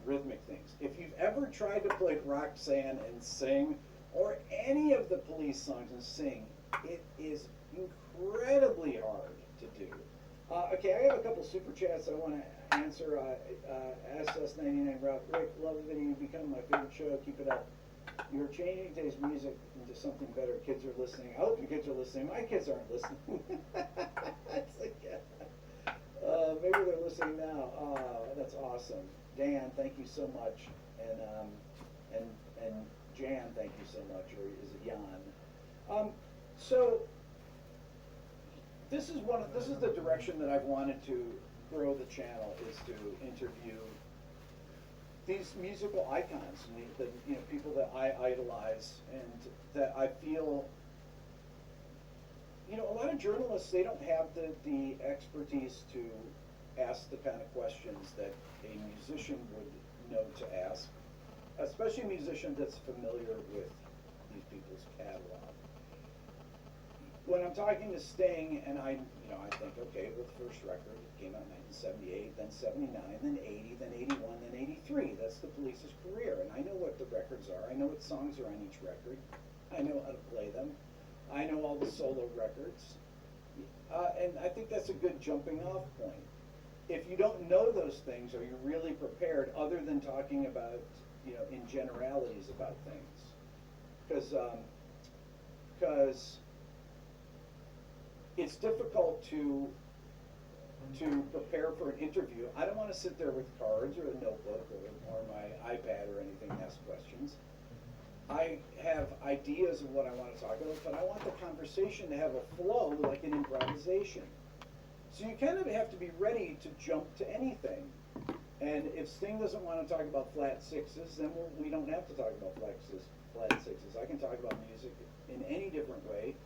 rhythmic things. If you've ever tried to play Roxanne and sing, or any of the Police songs and sing, it is incredibly hard to do. Okay, I have a couple super chats I want to answer. SS99 Route, Rick, love the video. You become my favorite show. Keep it up. You're changing today's music into something better. Kids are listening. I hope your kids are listening. My kids aren't listening. It's like, maybe they're listening now. That's awesome. Dan, thank you so much, and Jan, thank you so much, or is it Jan? So this is the direction that I've wanted to grow the channel, is to interview these musical icons, the people that I idolize, and that I feel, a lot of journalists, they don't have the expertise to ask the kind of questions that a musician would know to ask, especially a musician that's familiar with these people's catalog. When I'm talking to Sting, and I think, okay, well, the first record came out in 1978, then 79, then 80, then 81, then 83. That's the Police's career, and I know what the records are. I know what songs are on each record. I know how to play them. I know all the solo records, and I think that's a good jumping off point. If you don't know those things, are you really prepared, other than talking about, in generalities about things? Because it's difficult to prepare for an interview. I don't want to sit there with cards or a notebook or my iPad or anything and ask questions. I have ideas of what I want to talk about, but I want the conversation to have a flow like an improvisation. So you kind of have to be ready to jump to anything. And if Sting doesn't want to talk about flat sixes, then we don't have to talk about flat sixes. I can talk about music in any different way.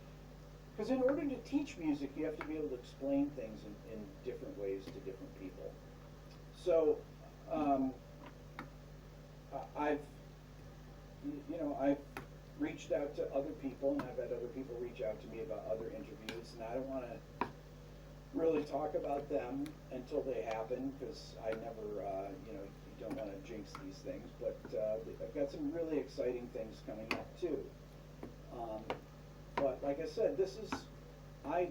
Because in order to teach music, you have to be able to explain things in different ways to different people. So I've reached out to other people, and I've had other people reach out to me about other interviews, and I don't want to really talk about them until they happen, because I never, you don't want to jinx these things. But I've got some really exciting things coming up too. But like I said, I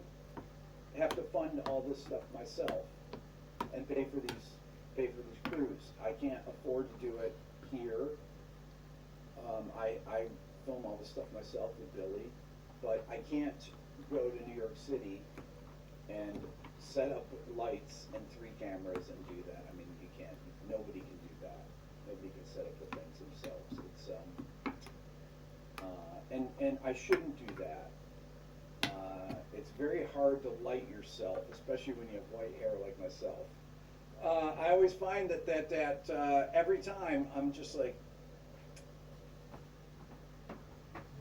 have to fund all this stuff myself and pay for these crews. I can't afford to do it here. I film all this stuff myself with Billy, but I can't go to New York City and set up lights and 3 cameras and do that. I mean, you can't. Nobody can do that. Nobody can set up the things themselves. It's and I shouldn't do that. It's very hard to light yourself, especially when you have white hair like myself. I always find that every time I'm just like.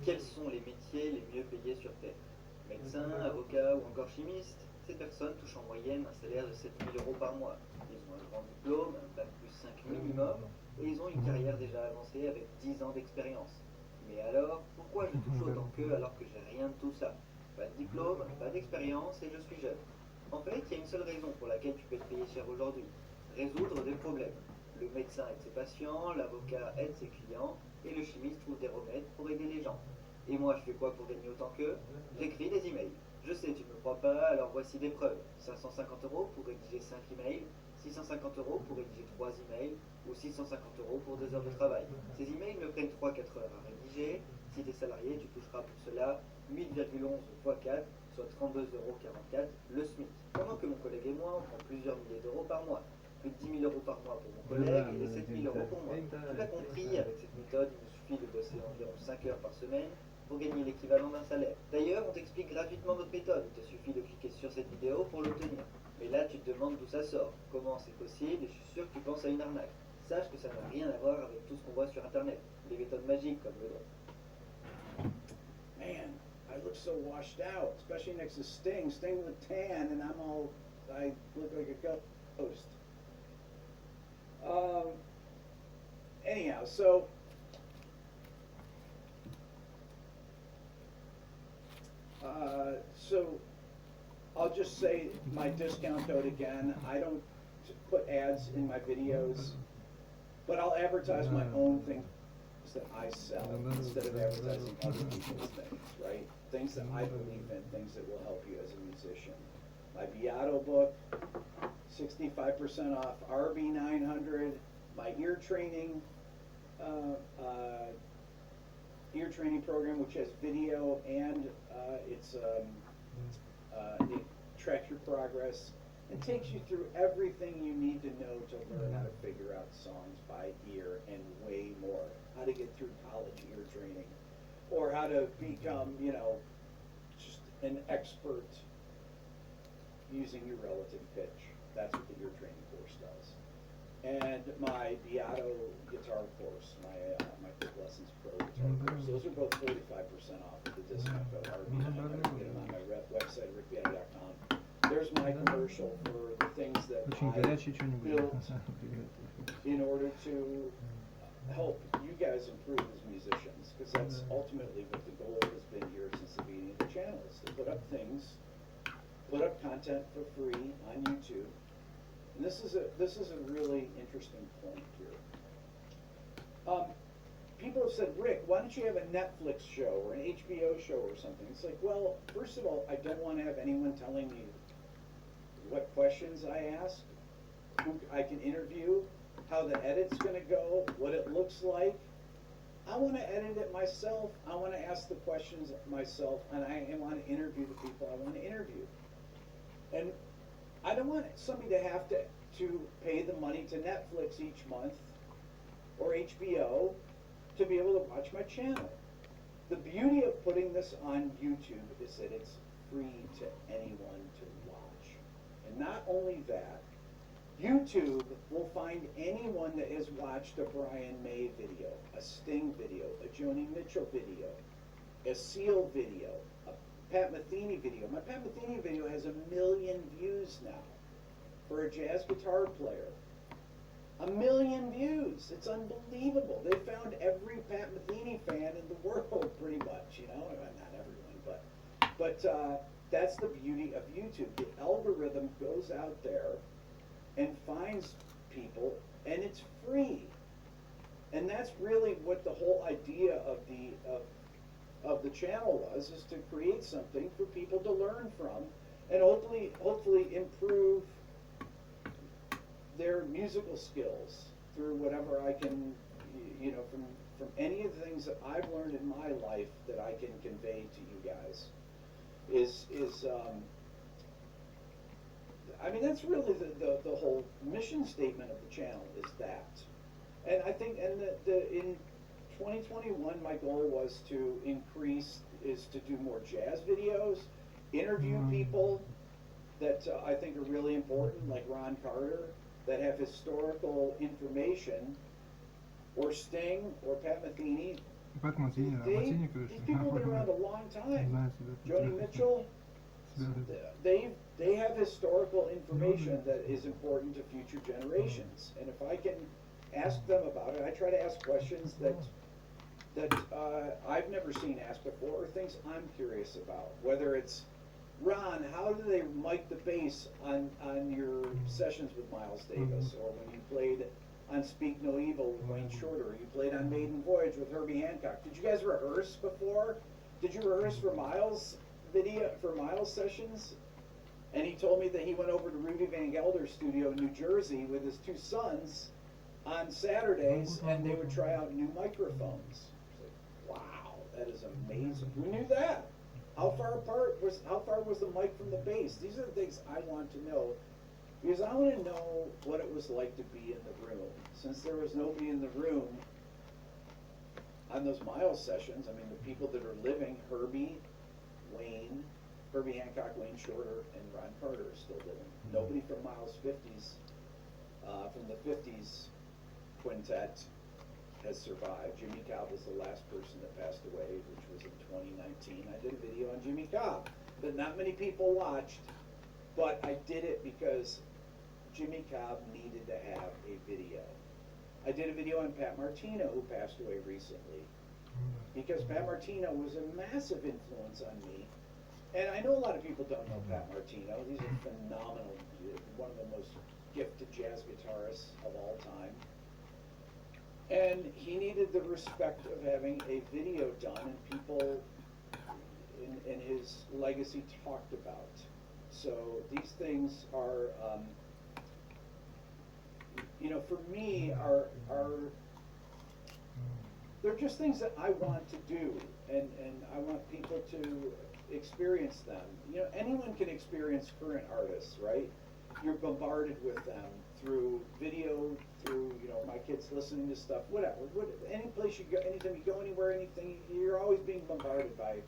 Quels sont les métiers les mieux payés sur Terre? Médecin, avocat ou encore chimiste? Ces personnes touchent en moyenne un salaire de 7 000 € par mois. Ils ont un grand diplôme, un bac plus 5 minimum, et ils ont une carrière déjà avancée avec 10 ans d'expérience. Mais alors, pourquoi je touche autant qu'eux alors que j'ai rien de tout ça? Pas de diplôme, pas d'expérience et je suis jeune. En fait, il y a une seule raison pour laquelle tu peux te payer cher aujourd'hui. Résoudre des problèmes. Le médecin aide ses patients, l'avocat aide ses clients, et le chimiste trouve des remèdes pour aider les gens. Et moi, je fais quoi pour gagner autant qu'eux? J'écris des emails. Je sais, tu ne me crois pas, alors voici des preuves. 550 € pour rédiger 5 emails, 650 € pour rédiger 3 emails, ou 650 € pour 2 heures de travail. Ces emails me prennent 3-4 heures à rédiger. Si tu es salarié, tu toucheras pour cela 8,11 x 4, soit 32,44 € le SMIC. Pendant que mon collègue et moi, on prend plusieurs milliers d'euros par mois. Plus de 10 000 € par mois pour mon collègue et 7 000 € pour moi. Tu l'as compris, avec cette méthode, il me suffit de bosser environ 5 heures par semaine pour gagner l'équivalent d'un salaire. D'ailleurs, on t'explique gratuitement notre méthode. Il te suffit de cliquer sur cette vidéo pour l'obtenir. Mais là, tu te demandes d'où ça sort, comment c'est possible, et je suis sûr que tu penses à une arnaque. Sache que ça n'a rien à voir avec tout ce qu'on voit sur Internet. Des méthodes magiques comme le don. Man, I look so washed out, especially next to Sting. Sting with tan, and I look like a ghost. Anyhow, so I'll just say my discount code again. I don't put ads in my videos But I'll advertise my own things that I sell instead of advertising other people's things, right? Things that I believe in, things that will help you as a musician. My Beato book, 65% off, RB 900, my ear training program, which has video and it tracks your progress and takes you through everything you need to know to learn how to figure out songs by ear and way more. How to get through college ear training, or how to become, just an expert using your relative pitch. That's what the ear training course does. And my Beato guitar course, my Quick Lessons Pro guitar course, those are both 45% off with the discount code RB900. You can get them on my website, rickbeato.com. There's my commercial for the things that I built in order to help you guys improve as musicians, because that's ultimately what the goal has been here since the beginning of the channel, is to put up content for free on YouTube. And this is a really interesting point here. People have said, Rick, why don't you have a Netflix show or an HBO show or something? It's like, well, first of all, I don't want to have anyone telling me what questions I ask, who I can interview, how the edit's going to go, what it looks like. I want to edit it myself. I want to ask the questions myself, and I want to interview the people I want to interview. And I don't want somebody to have to pay the money to Netflix each month or HBO to be able to watch my channel. The beauty of putting this on YouTube is that it's free to anyone to watch. And not only that, YouTube will find anyone that has watched a Brian May video, a Sting video, a Joni Mitchell video, a Seal video, a Pat Metheny video. My Pat Metheny video has 1 million views now for a jazz guitar player. 1 million views. It's unbelievable. They found every Pat Metheny fan in the world, pretty much. Not everyone, but that's the beauty of YouTube. The algorithm goes out there and finds people, and it's free. And that's really what the whole idea of the channel was, is to create something for people to learn from, and hopefully improve their musical skills through whatever I can, from any of the things that I've learned in my life that I can convey to you guys. That's really the whole mission statement of the channel, is that. And I think, in 2021, my goal was to do more jazz videos, interview people that I think are really important, like Ron Carter, that have historical information, or Sting, or Pat Metheny. These people have been around a long time. Joni Mitchell, they have historical information that is important to future generations. And if I can ask them about it, I try to ask questions that I've never seen asked before, or things I'm curious about. Whether it's, Ron, how do they mic the bass on your sessions with Miles Davis, or when you played on Speak No Evil with Wayne Shorter, or you played on Maiden Voyage with Herbie Hancock? Did you guys rehearse before? Did you rehearse for Miles sessions? And he told me that he went over to Rudy Van Gelder's studio in New Jersey with his 2 sons on Saturdays, and they would try out new microphones. It's like, wow, that is amazing. Who knew that? How far was the mic from the bass? These are the things I want to know, because I want to know what it was like to be in the room. Since there was nobody in the room on those Miles sessions, the people that are living, Herbie Hancock, Wayne Shorter, and Ron Carter are still living. Nobody from Miles' 50s, from the 50s quintet, has survived. Jimmy Cobb was the last person that passed away, which was in 2019. I did a video on Jimmy Cobb that not many people watched, but I did it because Jimmy Cobb needed to have a video. I did a video on Pat Martino, who passed away recently, because Pat Martino was a massive influence on me. And I know a lot of people don't know Pat Martino. He's a phenomenal, one of the most gifted jazz guitarists of all time. he needed the respect of having a video done and people in his legacy talked about. So these things are, you know, for me, they're just things that I want to do, and I want people to experience them. You know, anyone can experience current artists, right? You're bombarded with them through video, through, you know, my kids listening to stuff, whatever. Any place you go, anytime you go anywhere, anything, you're always being bombarded by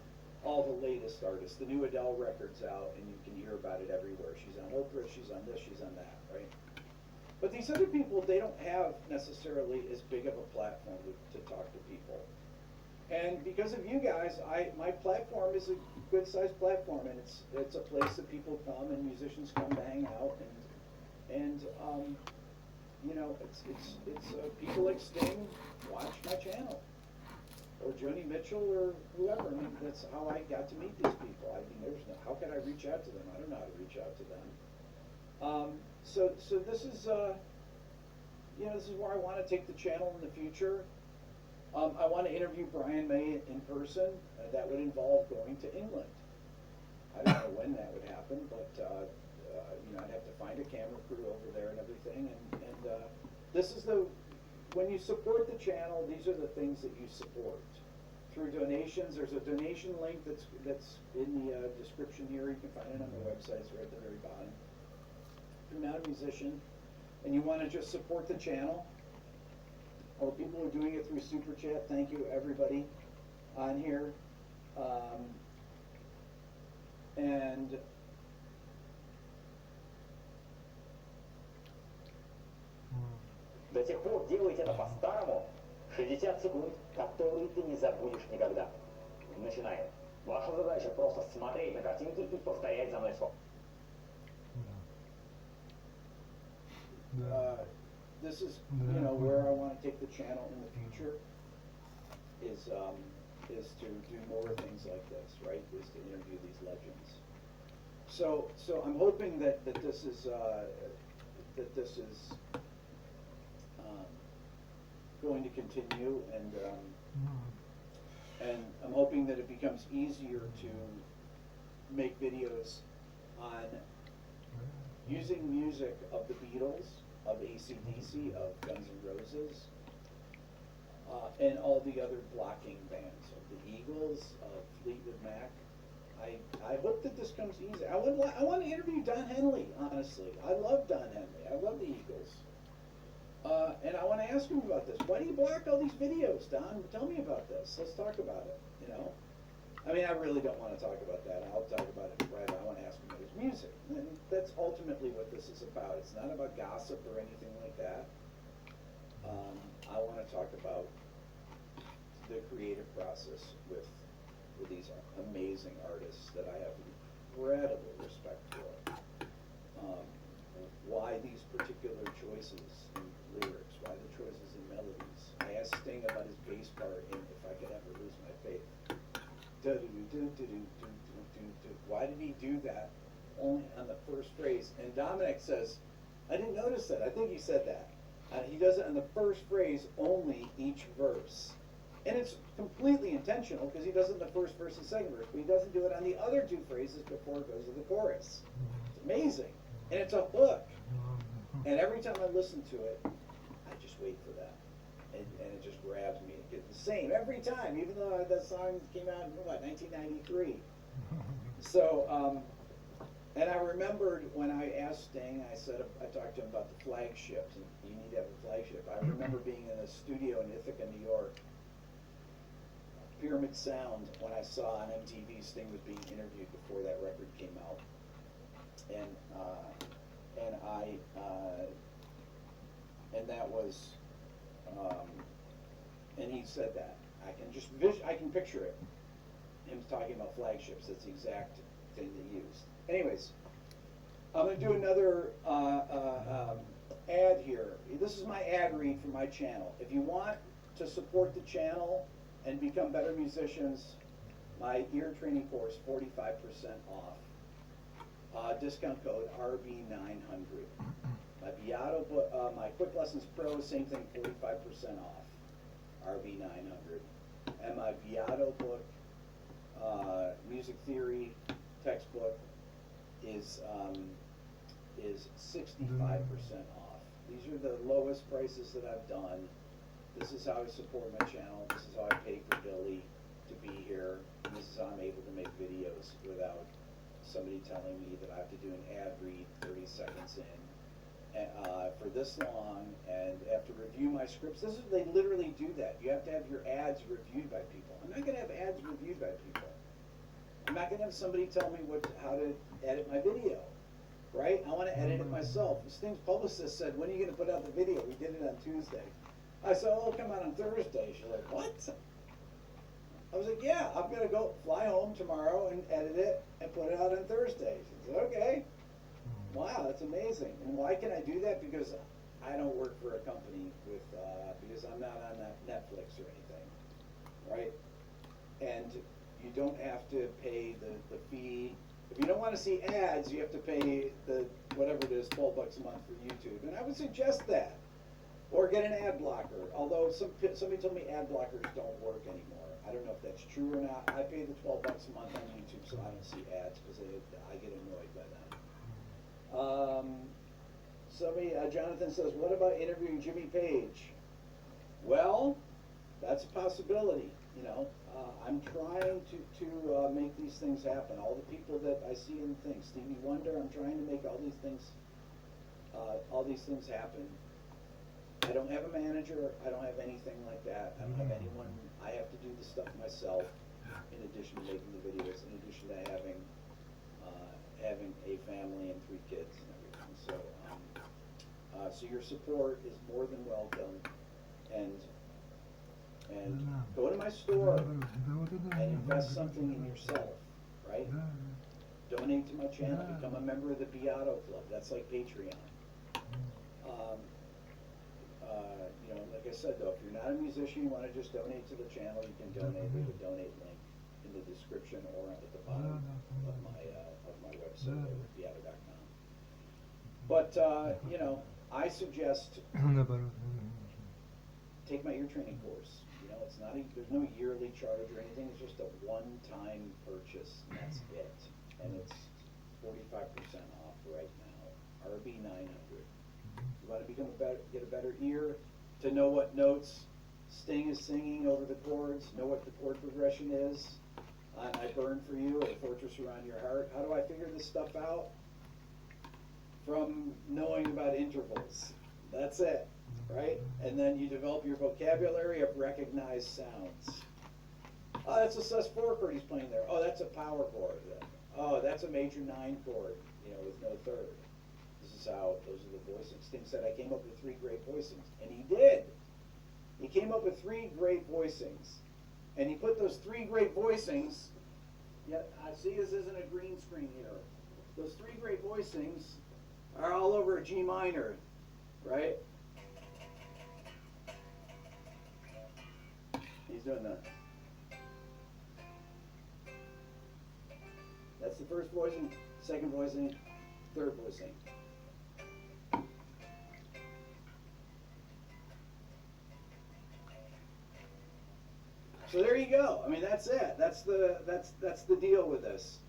all the latest artists. The new Adele record's out, and you can hear about it everywhere. She's on Oprah, she's on this, she's on that, right? But these other people, they don't have necessarily as big of a platform to talk to people. And because of you guys, my platform is a good-sized platform, and it's a place that people come and musicians come to hang out, and you know, it's people like Sting watch my channel, or Joni Mitchell, or whoever. I mean, that's how I got to meet these people. I mean, there's no, how can I reach out to them? I don't know how to reach out to them. So this is, you know, this is where I want to take the channel in the future. I want to interview Brian May in person. That would involve going to England. I don't know when that would happen, but you know, I'd have to find a camera crew over there and everything. And this is when you support the channel, these are the things that you support. Through donations, there's a donation link that's in the description here. You can find it on the website, it's right at the very bottom. If you're not a musician and you want to just support the channel, or people are doing it through Super Chat, thank you everybody on here. And до тех пор делайте это по-старому. 60 секунд, которые ты не забудешь никогда. Начинаем. Ваша задача просто смотреть на картинки и повторять за мной слов. This is, you know, where I want to take the channel in the future, is to do more things like this, right? Is to interview these legends. So I'm hoping that this is going to continue, and I'm hoping that it becomes easier to make videos on using music of the Beatles, of AC/DC, of Guns N' Roses, and all the other blocking bands, of the Eagles, of Fleetwood Mac. I hope that this comes easy. I want to interview Don Henley, honestly. I love Don Henley. I love the Eagles. And I want to ask him about this. Why do you block all these videos, Don? Tell me about this. Let's talk about it, you know? I mean, I really don't want to talk about that. I'll talk about it in private. I want to ask him about his music. And that's ultimately what this is about. It's not about gossip or anything like that. I want to talk about the creative process with these amazing artists that I have incredible respect for. Why these particular choices in lyrics, why the choices in melodies. I asked Sting about his bass part in If I Could Ever Lose My Faith. Why did he do that only on the first phrase? And Dominic says, I didn't notice that. I think he said that. He does it on the first phrase only each verse. And it's completely intentional because he does it in the first verse and second verse, but he doesn't do it on the other two phrases before it goes to the chorus. It's amazing. And it's a hook. And every time I listen to it, I just wait for that. And it just grabs me. It gets the same every time, even though that song came out in, 1993. So, and I remembered when I asked Sting, I talked to him about the flagships, and you need to have a flagship. I remember being in a studio in Ithaca, New York, Pyramid Sound, when I saw on MTV Sting was being interviewed before that record came out. And that was, and he said that. I can picture it. Him talking about flagships. That's the exact thing they used. Anyways, I'm going to do another ad here. This is my ad read for my channel. If you want to support the channel and become better musicians, my ear training course, 45% off. Discount code RB900. My Quick Lessons Pro, same thing, 45% off. RB900. And my Beato book, music theory textbook, is 65% off. These are the lowest prices that I've done. This is how I support my channel. This is how I pay for Billy to be here. And this is how I'm able to make videos without somebody telling me that I have to do an ad read 30 seconds in for this long, and have to review my scripts. They literally do that. You have to have your ads reviewed by people. I'm not going to have ads reviewed by people. I'm not going to have somebody tell me how to edit my video, right? I want to edit it myself. Sting's publicist said, "When are you going to put out the video?" We did it on Tuesday. I said, "Oh, it'll come out on Thursday." She's like, "What?" I was like, "Yeah, I'm going to go fly home tomorrow and edit it and put it out on Thursday." She said, "Okay." Wow, that's amazing. And why can I do that? Because I don't work for a company because I'm not on Netflix or anything, right? And you don't have to pay the fee. If you don't want to see ads, you have to pay whatever it is, $12 a month for YouTube. And I would suggest that. Or get an ad blocker. Although somebody told me ad blockers don't work anymore. I don't know if that's true or not. I pay the $12 a month on YouTube so I don't see ads because I get annoyed by them. Jonathan says, what about interviewing Jimmy Page? Well, that's a possibility. I'm trying to make these things happen. All the people that I see in things, Stevie Wonder, I'm trying to make all these things happen. I don't have a manager. I don't have anything like that. I don't have anyone. I have to do the stuff myself. In addition to making the videos, in addition to having a family and 3 kids and everything. So your support is more than welcome, and go to my store and invest something in yourself, right? Donate to my channel, become a member of the Beato Club. That's like Patreon. Like I said though, if you're not a musician, you want to just donate to the channel, you can donate. There's a donate link in the description or at the bottom of my website over at Beato.com. But I suggest take my ear training course. It's not there's no yearly charge or anything. It's just a one-time purchase, and that's it. And it's 45% off right now. RB900. You want to get a better ear to know what notes Sting is singing over the chords, know what the chord progression is on I Burn For You or Fortress Around Your Heart. How do I figure this stuff out? From knowing about intervals. That's it, right? And then you develop your vocabulary of recognized sounds. Oh, that's a sus4 chord he's playing there. Oh, that's a power chord. Oh, that's a major 9 chord, with no third. This is how, those are the voicings. Sting said, I came up with 3 great voicings. And he did. He came up with 3 great voicings. And he put those 3 great voicings, yet I see this isn't a green screen here. Those 3 great voicings are all over a G minor, right? He's doing that. That's the first voicing, second voicing, third voicing. So there you go. I mean, that's it. That's the deal with this.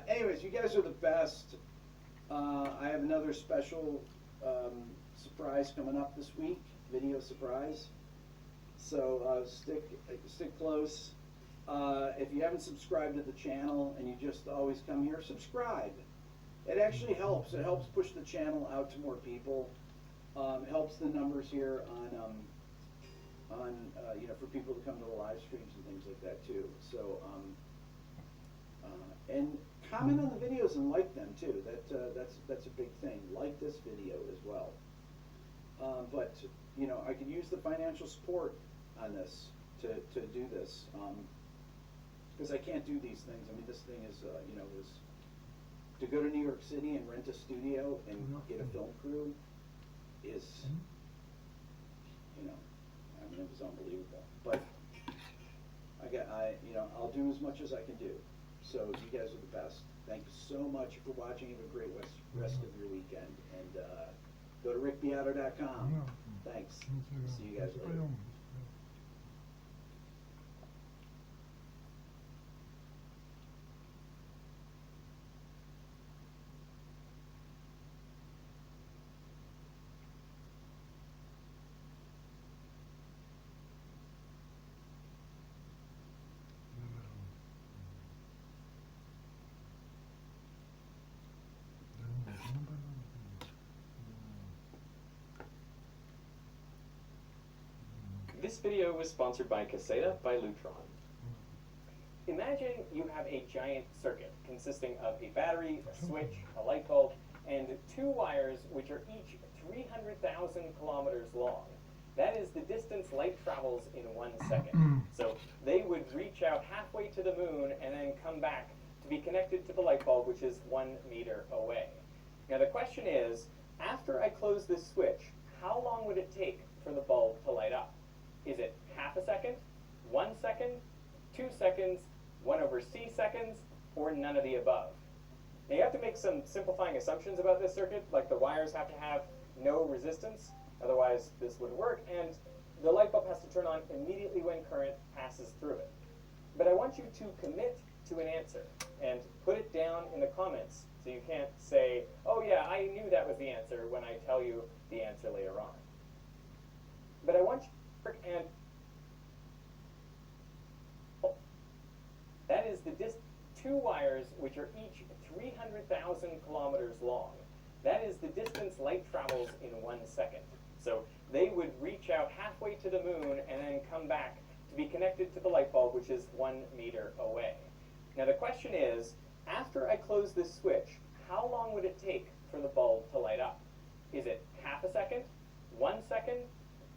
Anyways, you guys are the best. I have another special surprise coming up this week, video surprise. So stick close. If you haven't subscribed to the channel and you just always come here, subscribe. It actually helps. It helps push the channel out to more people. It helps the numbers here on for people to come to the live streams and things like that too. So and comment on the videos and like them too. That's a big thing. Like this video as well. But I could use the financial support on this to do this because I can't do these things. I mean, this thing is was to go to New York City and rent a studio and get a film crew is I mean, it was unbelievable. But I'll do as much as I can do. So you guys are the best. Thank you so much for watching. Have a great rest of your weekend. And go to rickbeato.com. Thanks. See you guys later. This video was sponsored by Caseta by Lutron. Imagine you have a giant circuit consisting of a battery, a switch, a light bulb, and two wires which are each 300,000 kilometers long. That is the distance light travels in 1 second. So they would reach out halfway to the moon and then come back to be connected to the light bulb, which is 1 meter away. Now the question is, after I close this switch, how long would it take for the bulb to light up? Is it half a second, 1 second, 2 seconds, 1/c seconds, or none of the above? Now you have to make some simplifying assumptions about this circuit, like the wires have to have no resistance, otherwise this wouldn't work, and the light bulb has to turn on immediately when current passes through it. But I want you to commit to an answer and put it down in the comments so you can't say, oh yeah, I knew that was the answer when I tell you the answer later on. But I want you to work and that is the two wires which are each 300,000 kilometers long. That is the distance light travels in 1 second. So they would reach out halfway to the moon and then come back to be connected to the light bulb, which is 1 meter away. Now the question is, after I close this switch, how long would it take for the bulb to light up? Is it half a second, 1 second,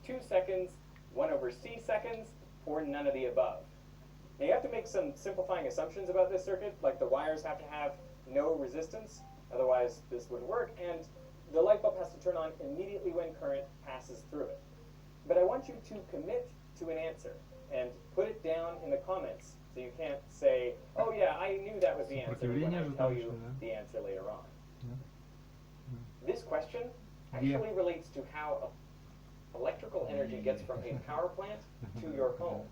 2 seconds, 1/c seconds, or none of the above? Now you have to make some simplifying assumptions about this circuit, like the wires have to have no resistance, otherwise this wouldn't work, and the light bulb has to turn on immediately when current passes through it. But I want you to commit to an answer and put it down in the comments so you can't say, oh yeah, I knew that was the answer when I tell you the answer later on. This question actually relates to how electrical energy gets from a power plant to your home.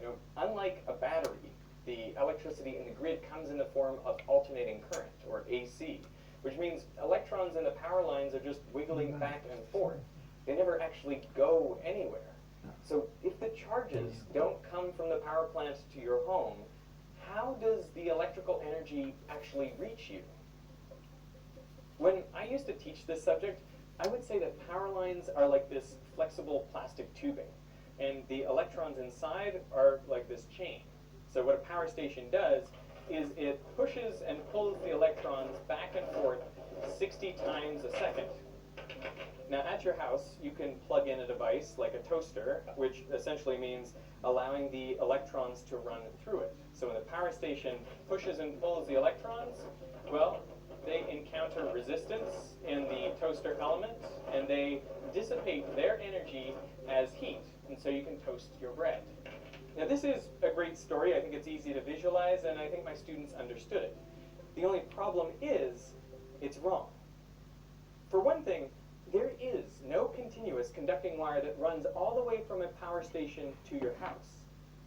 You know, unlike a battery, the electricity in the grid comes in the form of alternating current, or AC, which means electrons in the power lines are just wiggling back and forth. They never actually go anywhere. So if the charges don't come from the power plant to your home, how does the electrical energy actually reach you? When I used to teach this subject, I would say that power lines are like this flexible plastic tubing, and the electrons inside are like this chain. So what a power station does is it pushes and pulls the electrons back and forth 60 times a second. Now at your house, you can plug in a device like a toaster, which essentially means allowing the electrons to run through it. So when the power station pushes and pulls the electrons, well, they encounter resistance in the toaster element, and they dissipate their energy as heat, and so you can toast your bread. Now this is a great story. I think it's easy to visualize, and I think my students understood it. The only problem is, it's wrong. For one thing, there is no continuous conducting wire that runs all the way from a power station to your house.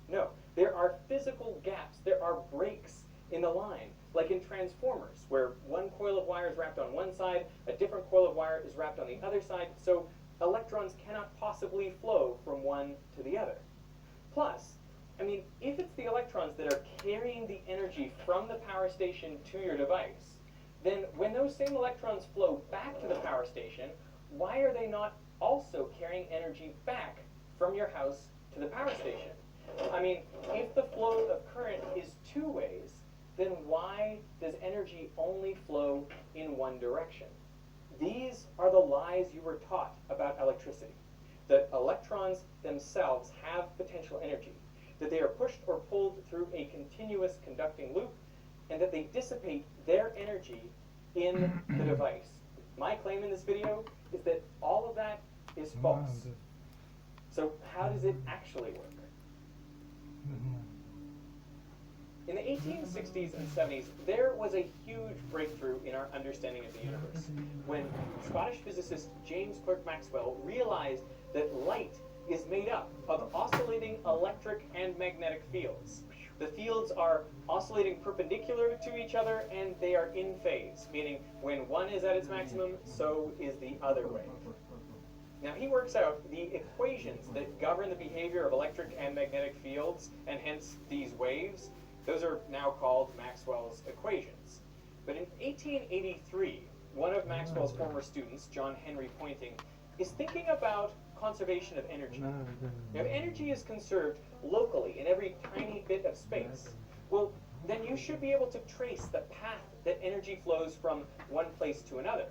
No, there are physical gaps. There are breaks in the line, like in transformers, where one coil of wire is wrapped on one side, a different coil of wire is wrapped on the other side, so electrons cannot possibly flow from one to the other. Plus, I mean, if it's the electrons that are carrying the energy from the power station to your device, then when those same electrons flow back to the power station, why are they not also carrying energy back from your house to the power station? I mean, if the flow of current is two ways, then why does energy only flow in one direction? These are the lies you were taught about electricity. That electrons themselves have potential energy, that they are pushed or pulled through a continuous conducting loop, and that they dissipate their energy in the device. My claim in this video is that all of that is false. So how does it actually work? In the 1860s and 70s, there was a huge breakthrough in our understanding of the universe when Scottish physicist James Clerk Maxwell realized that light is made up of oscillating electric and magnetic fields. The fields are oscillating perpendicular to each other, and they are in phase, meaning when one is at its maximum, so is the other wave. Now he works out the equations that govern the behavior of electric and magnetic fields, and hence these waves. Those are now called Maxwell's equations. But in 1883, one of Maxwell's former students, John Henry Poynting, is thinking about conservation of energy. Now, if energy is conserved locally in every tiny bit of space, well, then you should be able to trace the path that energy flows from one place to another.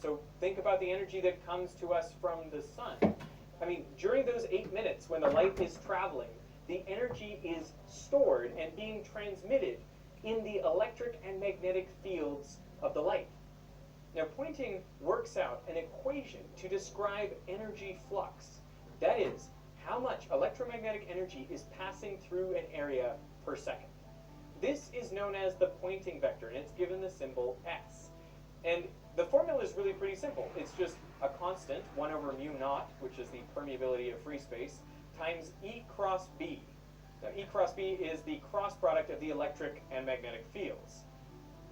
So think about the energy that comes to us from the sun. I mean, during those 8 minutes when the light is traveling, the energy is stored and being transmitted in the electric and magnetic fields of the light. Now, pointing works out an equation to describe energy flux. That is, how much electromagnetic energy is passing through an area per second. This is known as the Poynting vector, and it's given the symbol S. And the formula is really pretty simple. It's just a constant, 1 over mu naught, which is the permeability of free space, times E cross B. Now, E cross B is the cross product of the electric and magnetic fields.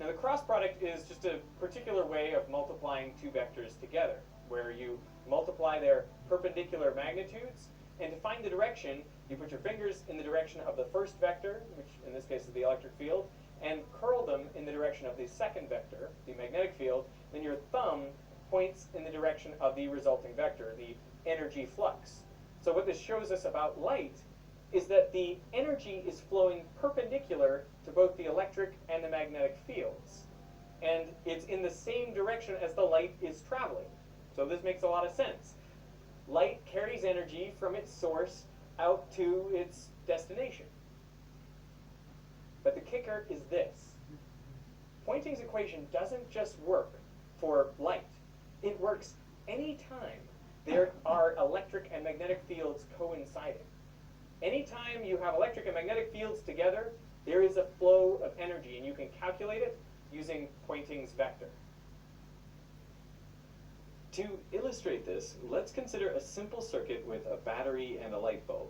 Now, the cross product is just a particular way of multiplying two vectors together, where you multiply their perpendicular magnitudes, and to find the direction, you put your fingers in the direction of the first vector, which in this case is the electric field, and curl them in the direction of the second vector, the magnetic field. Then your thumb points in the direction of the resulting vector, the energy flux. So what this shows us about light is that the energy is flowing perpendicular to both the electric and the magnetic fields. And it's in the same direction as the light is traveling. So this makes a lot of sense. Light carries energy from its source out to its destination. But the kicker is this. Poynting's equation doesn't just work for light. It works anytime there are electric and magnetic fields coinciding. Anytime you have electric and magnetic fields together, there is a flow of energy, and you can calculate it using Poynting's vector. To illustrate this, let's consider a simple circuit with a battery and a light bulb.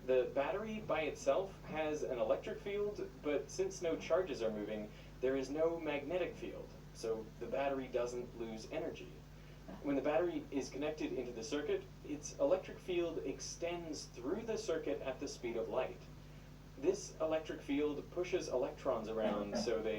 The battery by itself has an electric field, but since no charges are moving, there is no magnetic field, so the battery doesn't lose energy. When the battery is connected into the circuit, its electric field extends through the circuit at the speed of light. This electric field pushes electrons around so they